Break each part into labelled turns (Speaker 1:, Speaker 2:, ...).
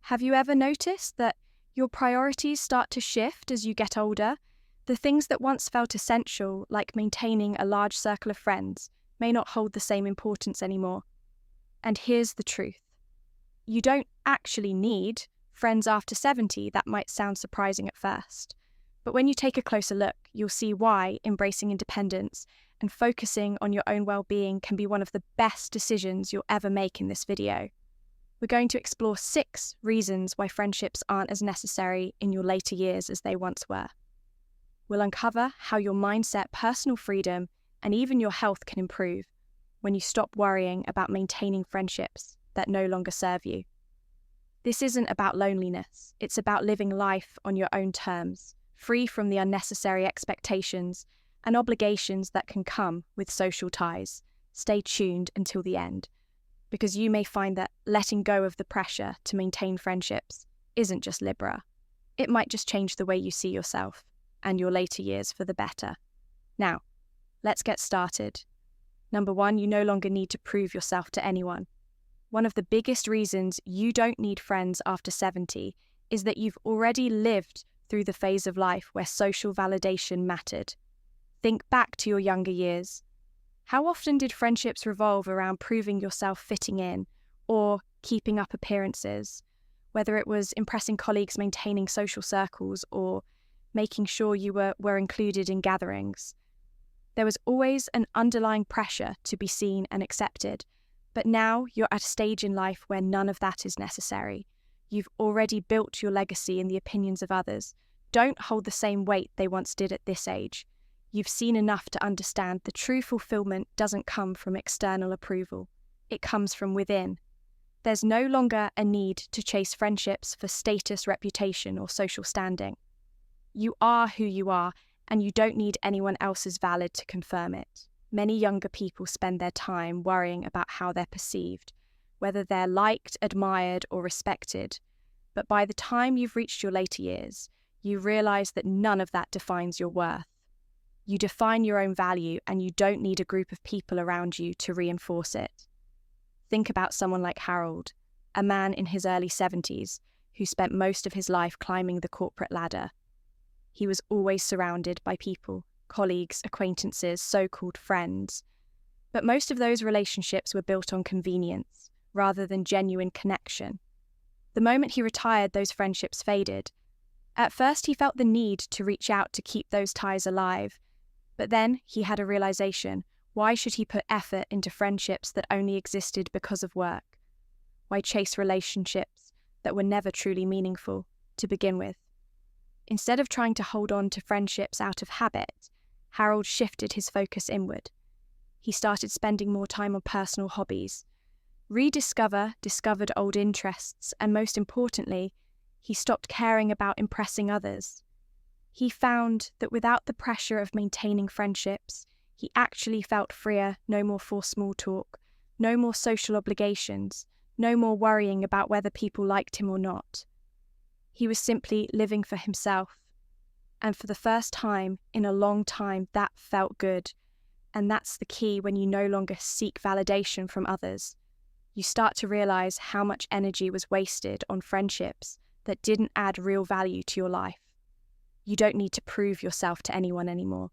Speaker 1: Have you ever noticed that your priorities start to shift as you get older? The things that once felt essential, like maintaining a large circle of friends, may not hold the same importance anymore. And here's the truth. You don't actually need friends after 70. That might sound surprising at first. But when you take a closer look, you'll see why embracing independence and focusing on your own well-being can be one of the best decisions you'll ever make in this video. We're going to explore 6 reasons why friendships aren't as necessary in your later years as they once were. We'll uncover how your mindset, personal freedom, and even your health can improve when you stop worrying about maintaining friendships that no longer serve you. This isn't about loneliness. It's about living life on your own terms, free from the unnecessary expectations and obligations that can come with social ties. Stay tuned until the end, because you may find that letting go of the pressure to maintain friendships isn't just Libra. It might just change the way you see yourself and your later years for the better. Now, let's get started. Number 1, you no longer need to prove yourself to anyone. One of the biggest reasons you don't need friends after 70 is that you've already lived through the phase of life where social validation mattered. Think back to your younger years. How often did friendships revolve around proving yourself fitting in or keeping up appearances, whether it was impressing colleagues, maintaining social circles, or making sure you were included in gatherings? There was always an underlying pressure to be seen and accepted, but now you're at a stage in life where none of that is necessary. You've already built your legacy in the opinions of others. Don't hold the same weight they once did at this age. You've seen enough to understand the true fulfillment doesn't come from external approval. It comes from within. There's no longer a need to chase friendships for status, reputation, or social standing. You are who you are, and you don't need anyone else's valid to confirm it. Many younger people spend their time worrying about how they're perceived, whether they're liked, admired, or respected. But by the time you've reached your later years, you realize that none of that defines your worth. You define your own value, and you don't need a group of people around you to reinforce it. Think about someone like Harold, a man in his early 70s who spent most of his life climbing the corporate ladder. He was always surrounded by people, colleagues, acquaintances, so-called friends. But most of those relationships were built on convenience, rather than genuine connection. The moment he retired, those friendships faded. At first, he felt the need to reach out to keep those ties alive. But then he had a realization. Why should he put effort into friendships that only existed because of work? Why chase relationships that were never truly meaningful to begin with? Instead of trying to hold on to friendships out of habit, Harold shifted his focus inward. He started spending more time on personal hobbies, discovered old interests, and most importantly, he stopped caring about impressing others. He found that without the pressure of maintaining friendships, he actually felt freer. No more forced small talk, no more social obligations, no more worrying about whether people liked him or not. He was simply living for himself. And for the first time in a long time, that felt good. And that's the key when you no longer seek validation from others. You start to realize how much energy was wasted on friendships that didn't add real value to your life. You don't need to prove yourself to anyone anymore.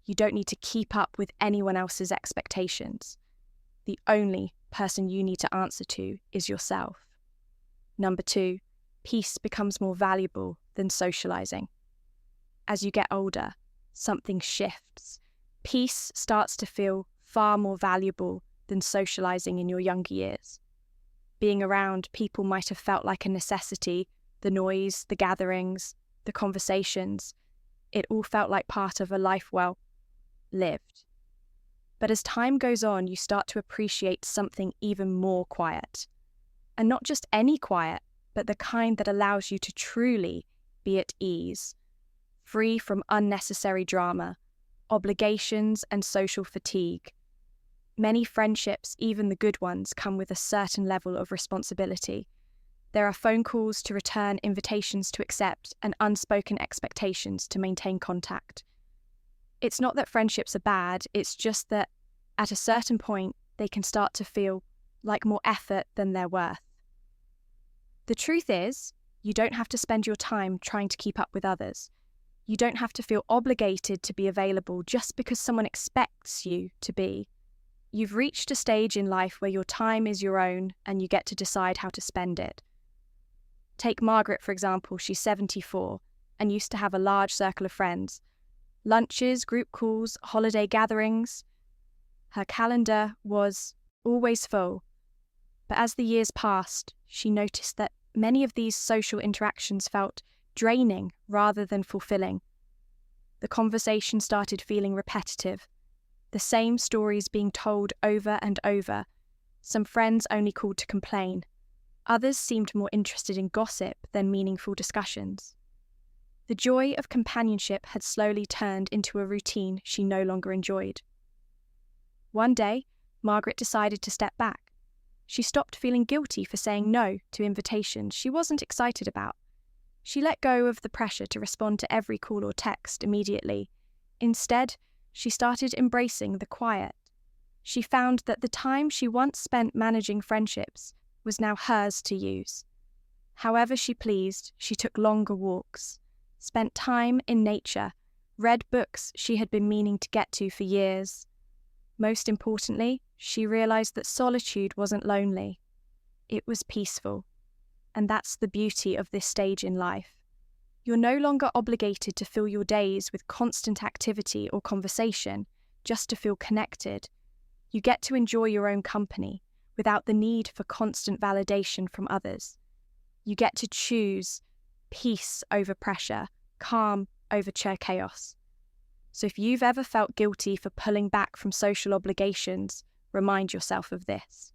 Speaker 1: You don't need to keep up with anyone else's expectations. The only person you need to answer to is yourself. Number 2, peace becomes more valuable than socializing. As you get older, something shifts. Peace starts to feel far more valuable than socializing in your younger years. Being around people might have felt like a necessity. The noise, the gatherings, the conversations, it all felt like part of a life well lived. But as time goes on, you start to appreciate something even more quiet. And not just any quiet, but the kind that allows you to truly be at ease, free from unnecessary drama, obligations, and social fatigue. Many friendships, even the good ones, come with a certain level of responsibility. There are phone calls to return, invitations to accept, and unspoken expectations to maintain contact. It's not that friendships are bad, it's just that at a certain point, they can start to feel like more effort than they're worth. The truth is, you don't have to spend your time trying to keep up with others. You don't have to feel obligated to be available just because someone expects you to be. You've reached a stage in life where your time is your own and you get to decide how to spend it. Take Margaret, for example. She's 74 and used to have a large circle of friends. Lunches, group calls, holiday gatherings. Her calendar was always full. But as the years passed, she noticed that many of these social interactions felt draining rather than fulfilling. The conversation started feeling repetitive, the same stories being told over and over. Some friends only called to complain. Others seemed more interested in gossip than meaningful discussions. The joy of companionship had slowly turned into a routine she no longer enjoyed. One day, Margaret decided to step back. She stopped feeling guilty for saying no to invitations she wasn't excited about. She let go of the pressure to respond to every call or text immediately. Instead, she started embracing the quiet. She found that the time she once spent managing friendships was now hers to use. However she pleased, she took longer walks, spent time in nature, read books she had been meaning to get to for years. Most importantly, she realized that solitude wasn't lonely. It was peaceful. And that's the beauty of this stage in life. You're no longer obligated to fill your days with constant activity or conversation just to feel connected. You get to enjoy your own company without the need for constant validation from others. You get to choose peace over pressure, calm over chaos. So if you've ever felt guilty for pulling back from social obligations, remind yourself of this.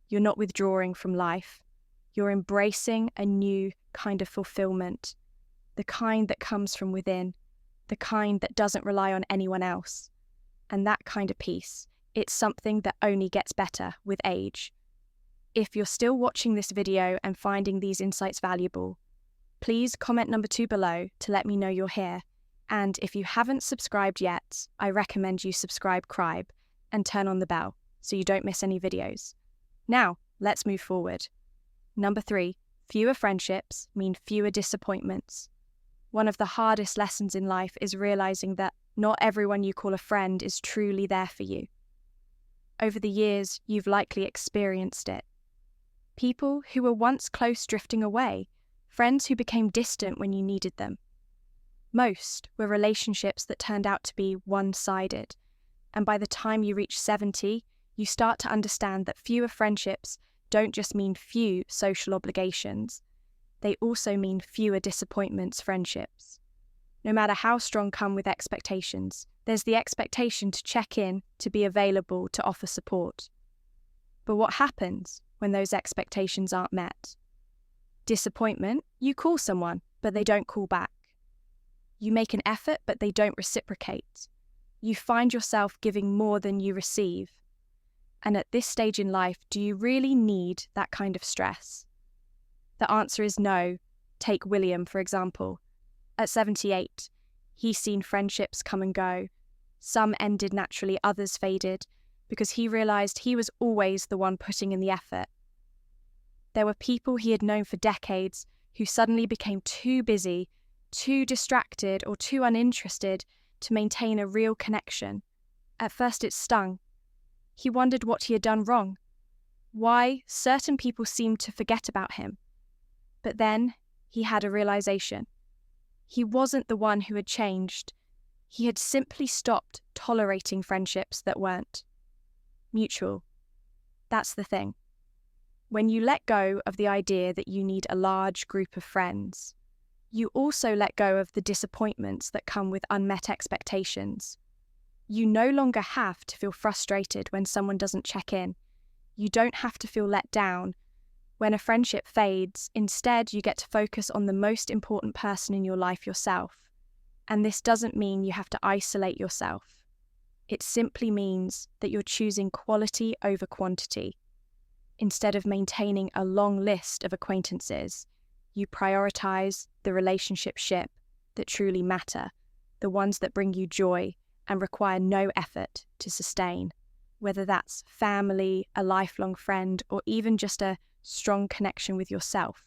Speaker 1: You're not withdrawing from life. You're embracing a new kind of fulfillment, the kind that comes from within, the kind that doesn't rely on anyone else. And that kind of peace, it's something that only gets better with age. If you're still watching this video and finding these insights valuable, please comment number 2 below to let me know you're here. And if you haven't subscribed yet, I recommend you subscribe and turn on the bell so you don't miss any videos. Now, let's move forward. Number 3, fewer friendships mean fewer disappointments. One of the hardest lessons in life is realizing that not everyone you call a friend is truly there for you. Over the years, you've likely experienced it. People who were once close drifting away, friends who became distant when you needed them. Most were relationships that turned out to be one-sided, and by the time you reach 70, you start to understand that fewer friendships don't just mean few social obligations, they also mean fewer disappointments friendships. No matter how strong come with expectations, there's the expectation to check in, to be available, to offer support. But what happens when those expectations aren't met? Disappointment, you call someone, but they don't call back. You make an effort, but they don't reciprocate. You find yourself giving more than you receive. And at this stage in life, do you really need that kind of stress? The answer is no. Take William, for example. At 78, he's seen friendships come and go. Some ended naturally, others faded, because he realized he was always the one putting in the effort. There were people he had known for decades who suddenly became too busy, too distracted, or too uninterested to maintain a real connection. At first it stung. He wondered what he had done wrong, why certain people seemed to forget about him. But then he had a realization. He wasn't the one who had changed. He had simply stopped tolerating friendships that weren't mutual. That's the thing. When you let go of the idea that you need a large group of friends, you also let go of the disappointments that come with unmet expectations. You no longer have to feel frustrated when someone doesn't check in. You don't have to feel let down when a friendship fades. Instead, you get to focus on the most important person in your life, yourself. And this doesn't mean you have to isolate yourself. It simply means that you're choosing quality over quantity. Instead of maintaining a long list of acquaintances, you prioritize the relationship that truly matter, the ones that bring you joy and require no effort to sustain, whether that's family, a lifelong friend, or even just a strong connection with yourself.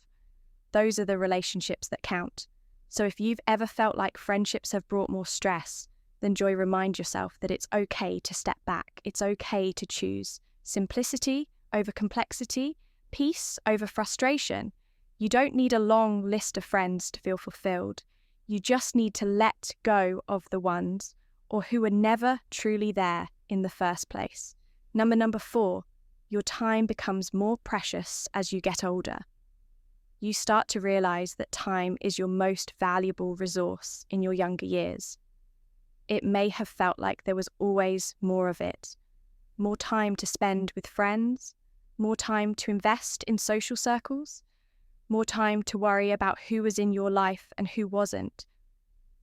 Speaker 1: those are the relationships that count. So if you've ever felt like friendships have brought more stress, then remind yourself that it's okay to step back. It's okay to choose simplicity over complexity, peace over frustration. You don't need a long list of friends to feel fulfilled. You just need to let go of the ones or who were never truly there in the first place. Number 4, your time becomes more precious as you get older. You start to realize that time is your most valuable resource in your younger years. It may have felt like there was always more of it. More time to spend with friends, more time to invest in social circles, more time to worry about who was in your life and who wasn't.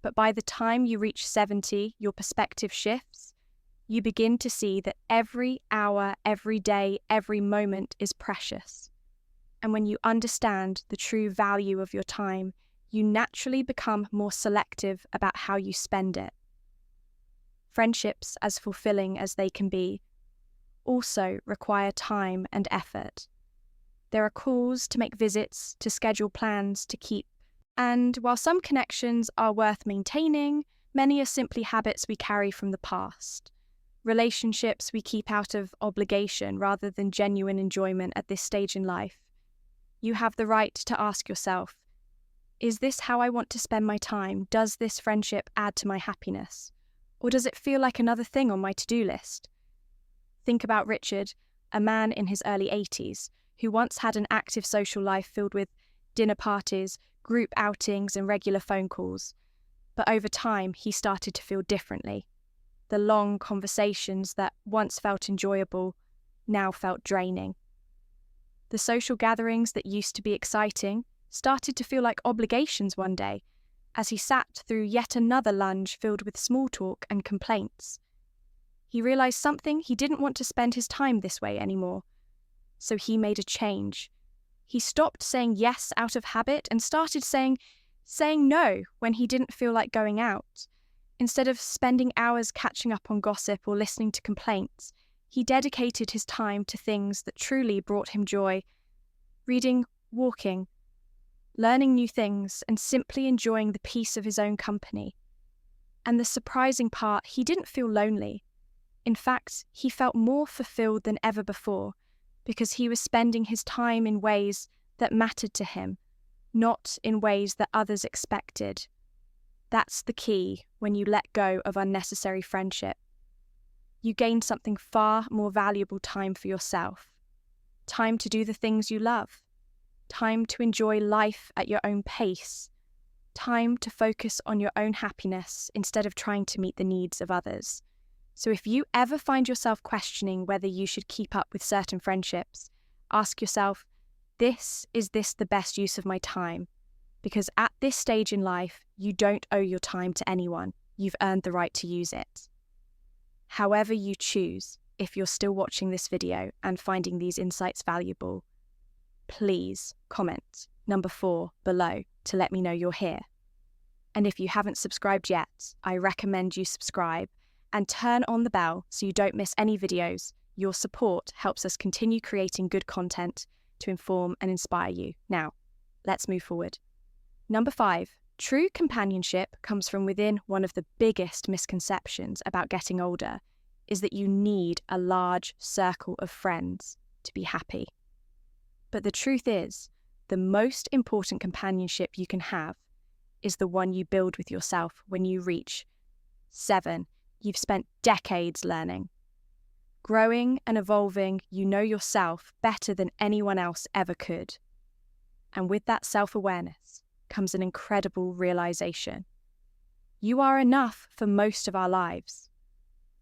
Speaker 1: But by the time you reach 70, your perspective shifts. You begin to see that every hour, every day, every moment is precious. And when you understand the true value of your time, you naturally become more selective about how you spend it. Friendships, as fulfilling as they can be, also require time and effort. There are calls to make visits, to schedule plans, to keep. And while some connections are worth maintaining, many are simply habits we carry from the past. Relationships we keep out of obligation rather than genuine enjoyment at this stage in life. You have the right to ask yourself, is this how I want to spend my time? Does this friendship add to my happiness? Or does it feel like another thing on my to-do list? Think about Richard, a man in his early 80s, who once had an active social life filled with dinner parties, group outings, and regular phone calls. But over time, he started to feel differently. The long conversations that once felt enjoyable now felt draining. The social gatherings that used to be exciting started to feel like obligations one day, as he sat through yet another lunge filled with small talk and complaints. He realized something: he didn't want to spend his time this way anymore. So he made a change. He stopped saying yes out of habit and started saying no when he didn't feel like going out. Instead of spending hours catching up on gossip or listening to complaints, he dedicated his time to things that truly brought him joy: reading, walking, learning new things, and simply enjoying the peace of his own company. And the surprising part, he didn't feel lonely. In fact, he felt more fulfilled than ever before, because he was spending his time in ways that mattered to him, not in ways that others expected. That's the key when you let go of unnecessary friendship. You gain something far more valuable: time for yourself. Time to do the things you love. Time to enjoy life at your own pace. Time to focus on your own happiness instead of trying to meet the needs of others. So if you ever find yourself questioning whether you should keep up with certain friendships, ask yourself, is this the best use of my time? Because at this stage in life, you don't owe your time to anyone. You've earned the right to use it. However you choose, if you're still watching this video and finding these insights valuable, please comment number 4 below to let me know you're here. And if you haven't subscribed yet, I recommend you subscribe and turn on the bell so you don't miss any videos. Your support helps us continue creating good content to inform and inspire you. Now, let's move forward. Number 5, true companionship comes from within. One of the biggest misconceptions about getting older is that you need a large circle of friends to be happy. But the truth is, the most important companionship you can have is the one you build with yourself when you reach 7. You've spent decades learning. Growing and evolving, you know yourself better than anyone else ever could. And with that self-awareness comes an incredible realization. You are enough for most of our lives.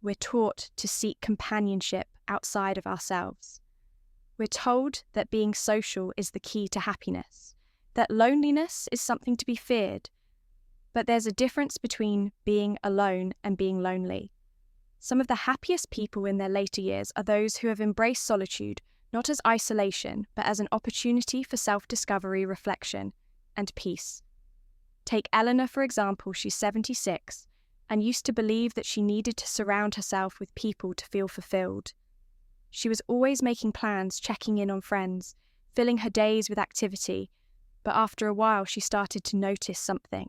Speaker 1: We're taught to seek companionship outside of ourselves. We're told that being social is the key to happiness, that loneliness is something to be feared. But there's a difference between being alone and being lonely. Some of the happiest people in their later years are those who have embraced solitude, not as isolation, but as an opportunity for self-discovery, reflection, and peace. Take Eleanor, for example. She's 76 and used to believe that she needed to surround herself with people to feel fulfilled. She was always making plans, checking in on friends, filling her days with activity, but after a while she started to notice something.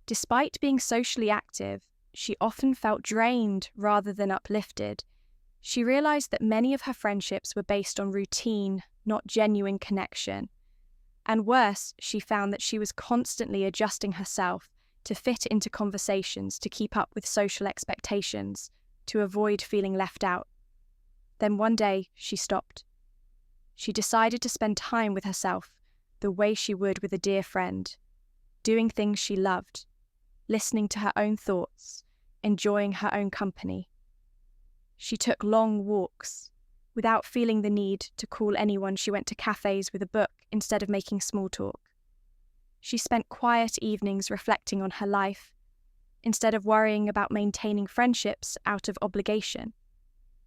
Speaker 1: Despite being socially active, she often felt drained rather than uplifted. She realized that many of her friendships were based on routine, not genuine connection. And worse, she found that she was constantly adjusting herself to fit into conversations, to keep up with social expectations, to avoid feeling left out. Then one day, she stopped. She decided to spend time with herself the way she would with a dear friend, doing things she loved, listening to her own thoughts, enjoying her own company. She took long walks. Without feeling the need to call anyone, she went to cafes with a book instead of making small talk. She spent quiet evenings reflecting on her life, instead of worrying about maintaining friendships out of obligation.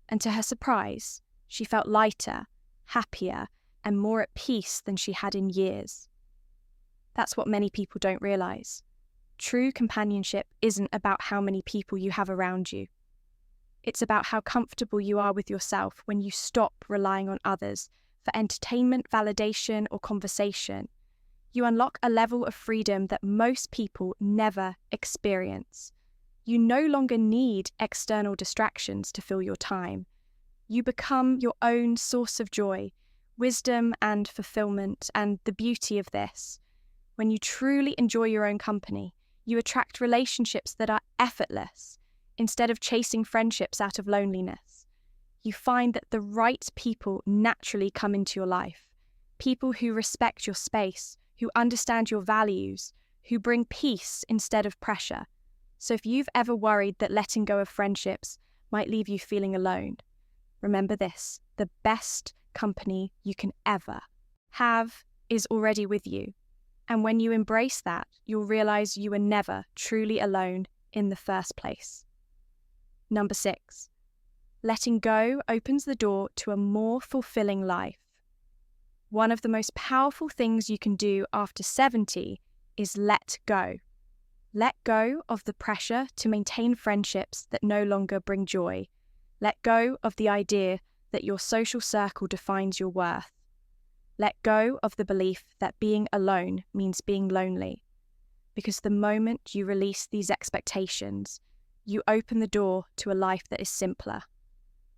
Speaker 1: And to her surprise, she felt lighter, happier, and more at peace than she had in years. That's what many people don't realize. True companionship isn't about how many people you have around you. It's about how comfortable you are with yourself when you stop relying on others for entertainment, validation, or conversation. You unlock a level of freedom that most people never experience. You no longer need external distractions to fill your time. You become your own source of joy, wisdom, and fulfillment. And the beauty of this, when you truly enjoy your own company, you attract relationships that are effortless. Instead of chasing friendships out of loneliness, you find that the right people naturally come into your life. People who respect your space, who understand your values, who bring peace instead of pressure. So if you've ever worried that letting go of friendships might leave you feeling alone, remember this: the best company you can ever have is already with you. And when you embrace that, you'll realize you were never truly alone in the first place. Number 6, letting go opens the door to a more fulfilling life. One of the most powerful things you can do after 70 is let go. Let go of the pressure to maintain friendships that no longer bring joy. Let go of the idea that your social circle defines your worth. Let go of the belief that being alone means being lonely. Because the moment you release these expectations, you open the door to a life that is simpler,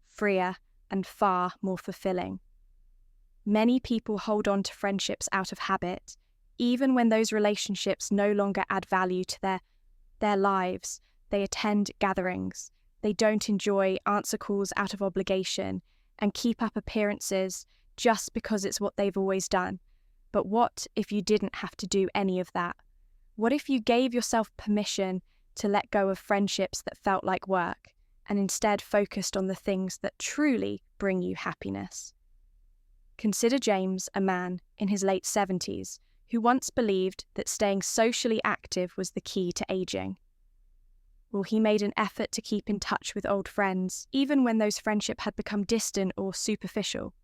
Speaker 1: freer, and far more fulfilling. Many people hold on to friendships out of habit, even when those relationships no longer add value to their lives. They attend gatherings, they don't answer calls out of obligation, and keep up appearances just because it's what they've always done. But what if you didn't have to do any of that? What if you gave yourself permission to let go of friendships that felt like work and instead focused on the things that truly bring you happiness? Consider James, a man in his late 70s, who once believed that staying socially active was the key to aging. Well, he made an effort to keep in touch with old friends, even when those friendships had become distant or superficial.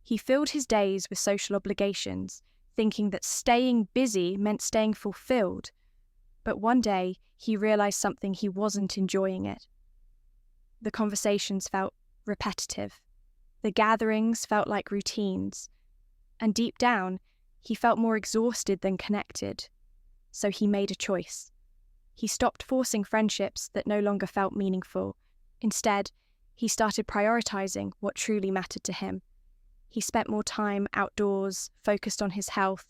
Speaker 1: He filled his days with social obligations, thinking that staying busy meant staying fulfilled. But one day, he realized something: he wasn't enjoying it. The conversations felt repetitive. The gatherings felt like routines. And deep down, he felt more exhausted than connected. So he made a choice. He stopped forcing friendships that no longer felt meaningful. Instead, he started prioritizing what truly mattered to him. He spent more time outdoors, focused on his health,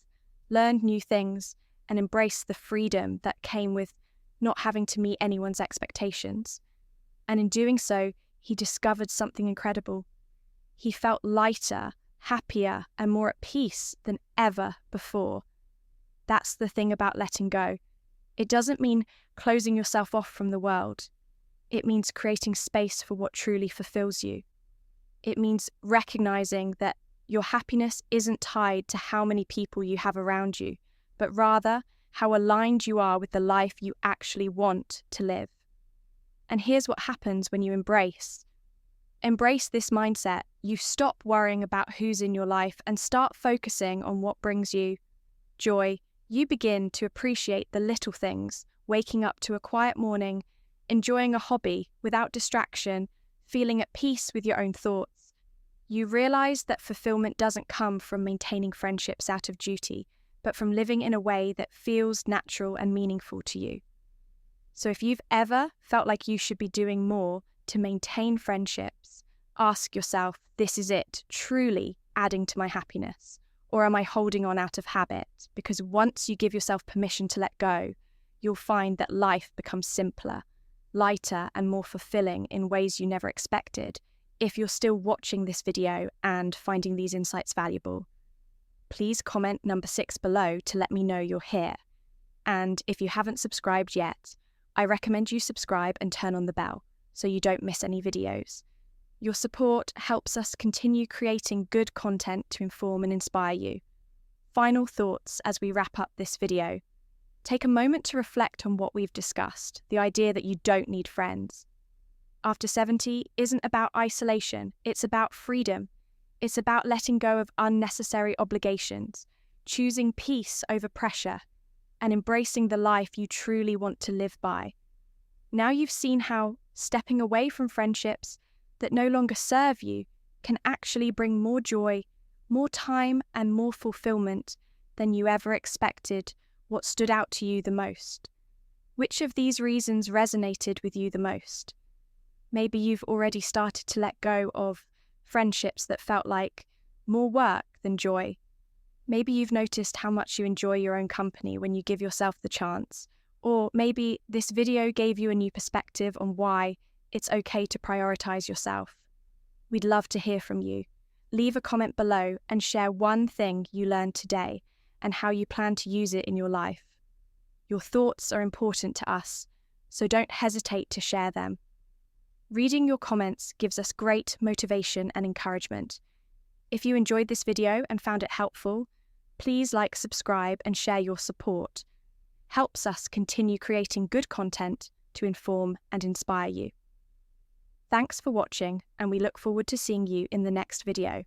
Speaker 1: learned new things, and embraced the freedom that came with not having to meet anyone's expectations. And in doing so, he discovered something incredible. He felt lighter, happier, and more at peace than ever before. That's the thing about letting go. It doesn't mean closing yourself off from the world. It means creating space for what truly fulfills you. It means recognizing that your happiness isn't tied to how many people you have around you, but rather how aligned you are with the life you actually want to live. And here's what happens when you embrace this mindset. You stop worrying about who's in your life and start focusing on what brings you joy. You begin to appreciate the little things: waking up to a quiet morning, enjoying a hobby without distraction, feeling at peace with your own thoughts. You realize that fulfillment doesn't come from maintaining friendships out of duty, but from living in a way that feels natural and meaningful to you. So if you've ever felt like you should be doing more to maintain friendships, ask yourself, this is it truly adding to my happiness? Or am I holding on out of habit? Because once you give yourself permission to let go, you'll find that life becomes simpler, lighter, and more fulfilling in ways you never expected if you're still watching this video and finding these insights valuable. Please comment number 6 below to let me know you're here. And if you haven't subscribed yet, I recommend you subscribe and turn on the bell so you don't miss any videos. Your support helps us continue creating good content to inform and inspire you. Final thoughts as we wrap up this video. Take a moment to reflect on what we've discussed, the idea that you don't need friends. After 70 isn't about isolation, it's about freedom. It's about letting go of unnecessary obligations, choosing peace over pressure, and embracing the life you truly want to live by. Now you've seen how stepping away from friendships that no longer serve you can actually bring more joy, more time, and more fulfillment than you ever expected. What stood out to you the most? Which of these reasons resonated with you the most? Maybe you've already started to let go of friendships that felt like more work than joy. Maybe you've noticed how much you enjoy your own company when you give yourself the chance. Or maybe this video gave you a new perspective on why it's okay to prioritize yourself. We'd love to hear from you. Leave a comment below and share one thing you learned today and how you plan to use it in your life. Your thoughts are important to us, so don't hesitate to share them. Reading your comments gives us great motivation and encouragement. If you enjoyed this video and found it helpful, please like, subscribe, and share your support. Helps us continue creating good content to inform and inspire you. Thanks for watching, and we look forward to seeing you in the next video.